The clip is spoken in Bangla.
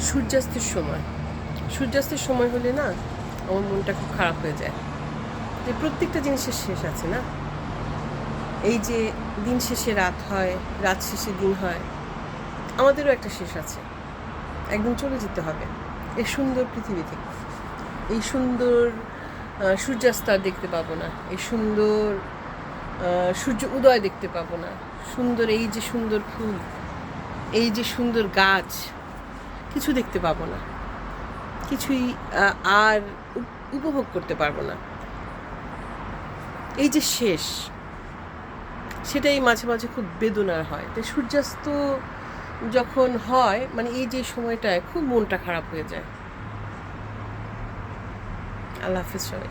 সূর্যাস্তের সময় হলে না আমার মনটা খুব খারাপ হয়ে যায়। যে প্রত্যেকটা জিনিসের শেষ আছে না, এই যে দিন শেষে রাত হয়, রাত শেষে দিন হয়, আমাদেরও একটা শেষ আছে, একদিন চলে যেতে হবে এই সুন্দর পৃথিবী থেকে। এই সুন্দর সূর্যাস্ত আর দেখতে পাবো না, এই সুন্দর সূর্য উদয় দেখতে পাবো না, সুন্দর এই যে সুন্দর ফুল, এই যে সুন্দর গাছ, কিছু দেখতে পাবো না, কিছুই আর উপভোগ করতে পারবো না। এই যে শেষ, সেটাই মাঝে মাঝে খুব বেদনার হয়। তাই সূর্যাস্ত যখন হয় মানে এই যে সময়টায় খুব মনটা খারাপ হয়ে যায়। আল্লাহ হাফিজ সবাই।